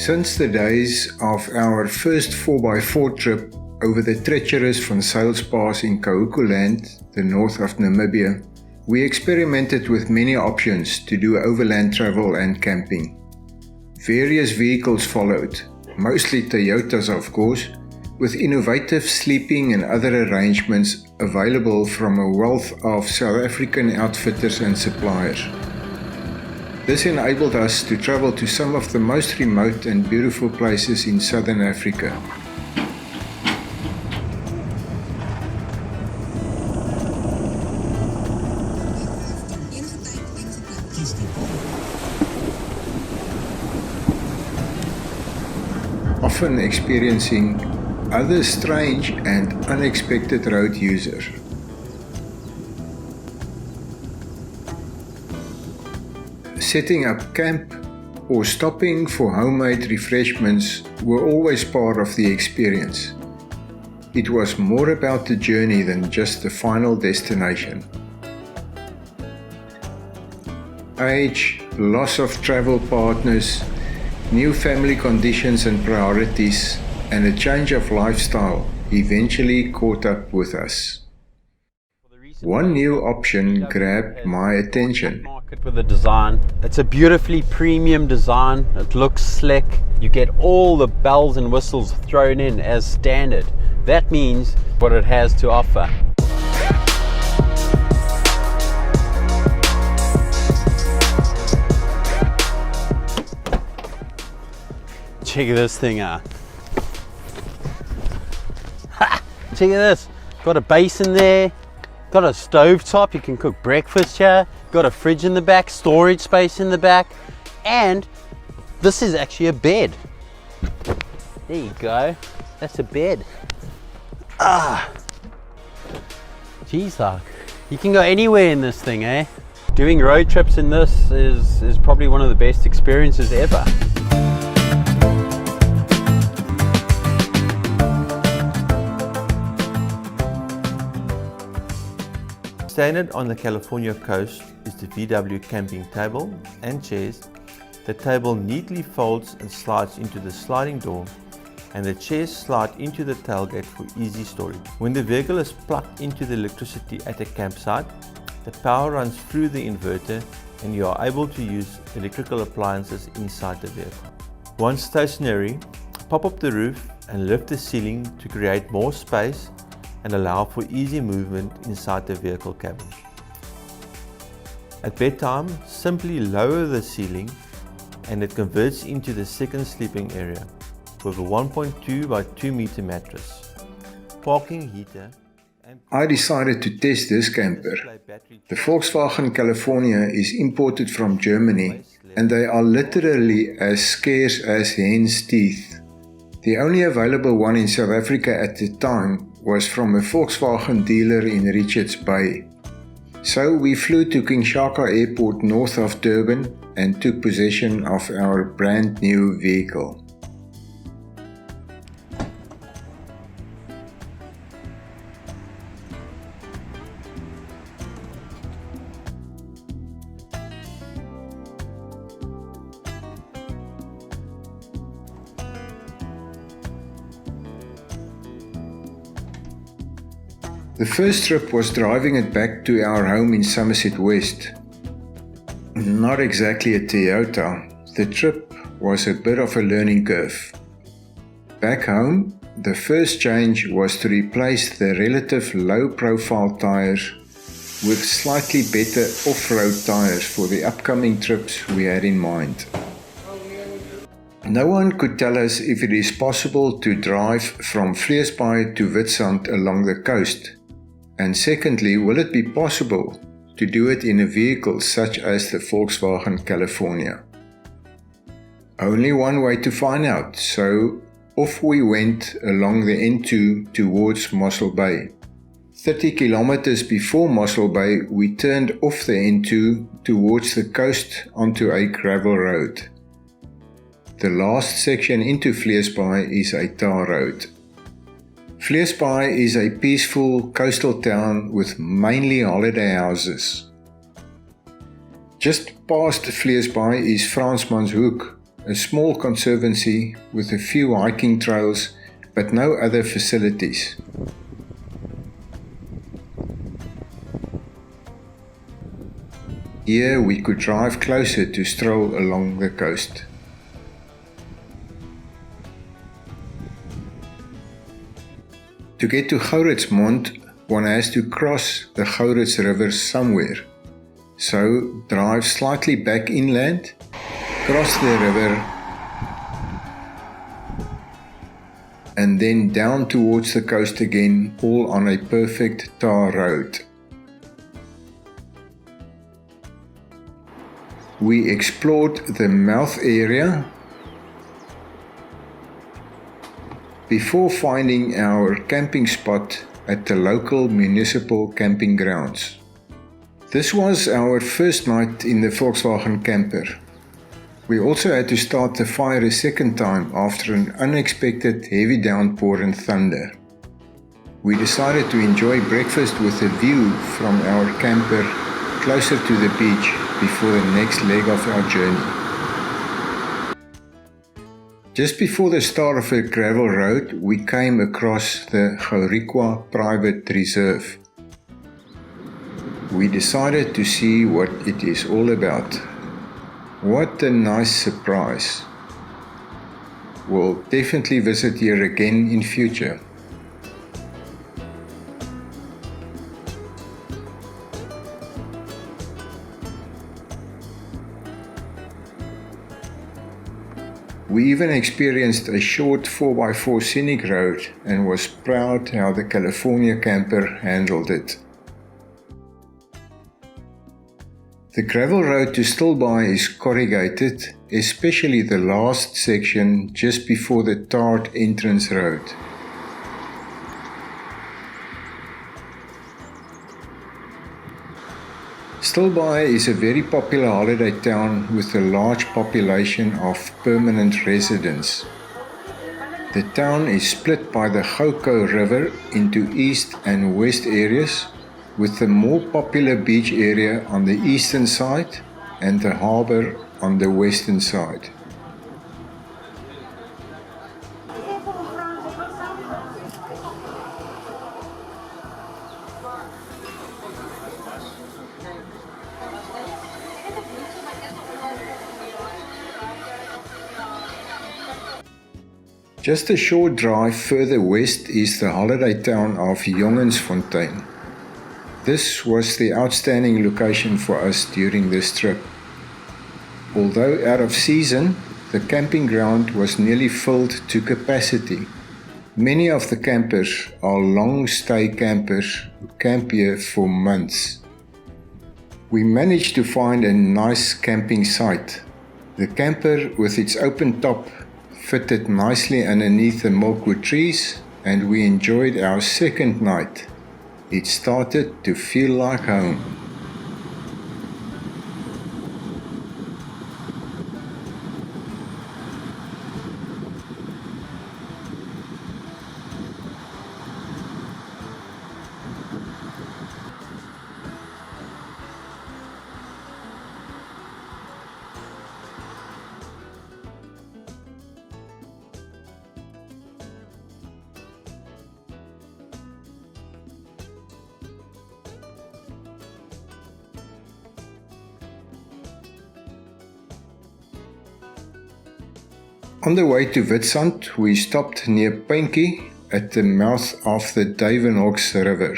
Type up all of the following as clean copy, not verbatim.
Since the days of our first 4x4 trip over the treacherous Van Zyls Pass in Land, the north of Namibia, we experimented with many options to do overland travel and camping. Various vehicles followed, mostly Toyotas of course, with innovative sleeping and other arrangements available from a wealth of South African outfitters and suppliers. This enabled us to travel to some of the most remote and beautiful places in Southern Africa. Often experiencing other strange and unexpected road users. Setting up camp or stopping for homemade refreshments were always part of the experience. It was more about the journey than just the final destination. Age, loss of travel partners, new family conditions and priorities, and a change of lifestyle eventually caught up with us. One new option grabbed my attention. With the design. It's a beautifully premium design. It looks slick. You get all the bells and whistles thrown in as standard. That means what it has to offer. Check this thing out. Ha! Check this. Got a basin there. Got a stove top. You can cook breakfast here. Got a fridge in the back. Storage space in the back. And this is actually a bed. There you go. That's a bed. Geez, like, you can go anywhere in this thing, eh? Doing road trips in this is probably one of the best experiences ever. Standard on the California coast is the VW camping table and chairs. The table neatly folds and slides into the sliding door, and the chairs slide into the tailgate for easy storage. When the vehicle is plugged into the electricity at a campsite, the power runs through the inverter and you are able to use electrical appliances inside the vehicle. Once stationary, pop up the roof and lift the ceiling to create more space and allow for easy movement inside the vehicle cabin. At bedtime, simply lower the ceiling and it converts into the second sleeping area with a 1.2 by 2 meter mattress, parking heater, and I decided to test this camper. The Volkswagen California is imported from Germany and they are literally as scarce as hen's teeth. The only available one in South Africa at the time was from a Volkswagen dealer in Richards Bay. So we flew to King Shaka Airport north of Durban and took possession of our brand new vehicle. The first trip was driving it back to our home in Somerset West. Not exactly a Toyota, the trip was a bit of a learning curve. Back home, the first change was to replace the relative low-profile tires with slightly better off-road tires for the upcoming trips we had in mind. No one could tell us if it is possible to drive from Vleesbaai to Witsand along the coast. And secondly, will it be possible to do it in a vehicle such as the Volkswagen California? Only one way to find out, so off we went along the N2 towards Mossel Bay. 30 kilometers before Mossel Bay, we turned off the N2 towards the coast onto a gravel road. The last section into Vleesbaai is a tar road. Vleesbaai is a peaceful coastal town with mainly holiday houses. Just past Vleesbaai is Fransmanshoek, a small conservancy with a few hiking trails but no other facilities. Here we could drive closer to stroll along the coast. To get to Witsand, one has to cross the Wits River somewhere. So drive slightly back inland, cross the river, and then down towards the coast again, all on a perfect tar road. We explored the mouth area before finding our camping spot at the local municipal camping grounds. This was our first night in the Volkswagen camper. We also had to start the fire a second time after an unexpected heavy downpour and thunder. We decided to enjoy breakfast with a view from our camper closer to the beach before the next leg of our journey. Just before the start of a gravel road, we came across the Gaurikwa Private Reserve. We decided to see what it is all about. What a nice surprise. We'll definitely visit here again in future. We even experienced a short 4x4 scenic road and was proud how the California camper handled it. The gravel road to Vleesbaai is corrugated, especially the last section just before the tarred entrance road. Vleesbaai is a very popular holiday town with a large population of permanent residents. The town is split by the Goukou River into east and west areas, with the more popular beach area on the eastern side and the harbour on the western side. Just a short drive further west is the holiday town of Johannesfontein. This was the outstanding location for us during this trip. Although out of season, the camping ground was nearly filled to capacity. Many of the campers are long stay campers who camp here for months. We managed to find a nice camping site. The camper with its open top fitted nicely underneath the milkwood trees, and we enjoyed our second night. It started to feel like home. On the way to Witsand, we stopped near Pinky at the mouth of the Duivenhoeks River.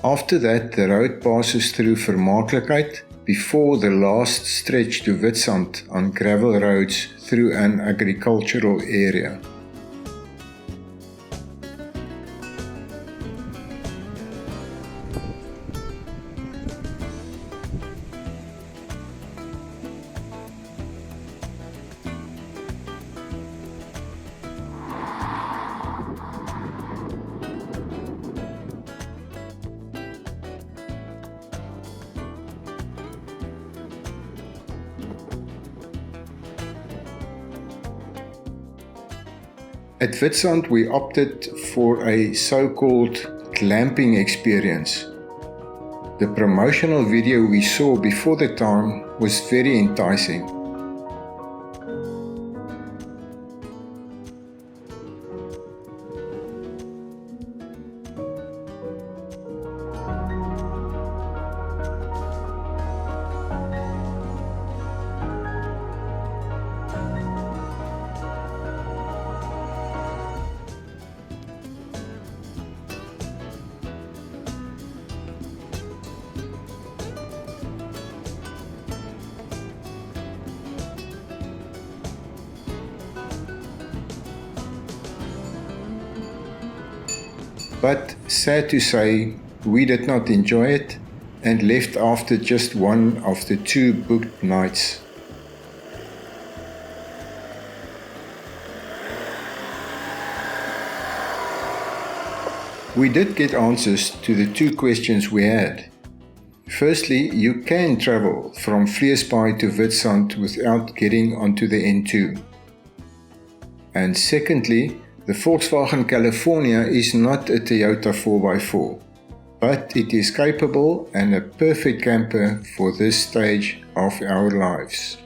After that, the road passes through Vermaaklikheid before the last stretch to Witsand on gravel roads through an agricultural area. At Witsand, we opted for a so-called glamping experience. The promotional video we saw before the time was very enticing. But sad to say, we did not enjoy it and left after just one of the 2 booked nights. We did get answers to the 2 questions we had. Firstly, you can travel from Vleesbaai to Witsand without getting onto the N2. And secondly, the Volkswagen California is not a Toyota 4x4, but it is capable and a perfect camper for this stage of our lives.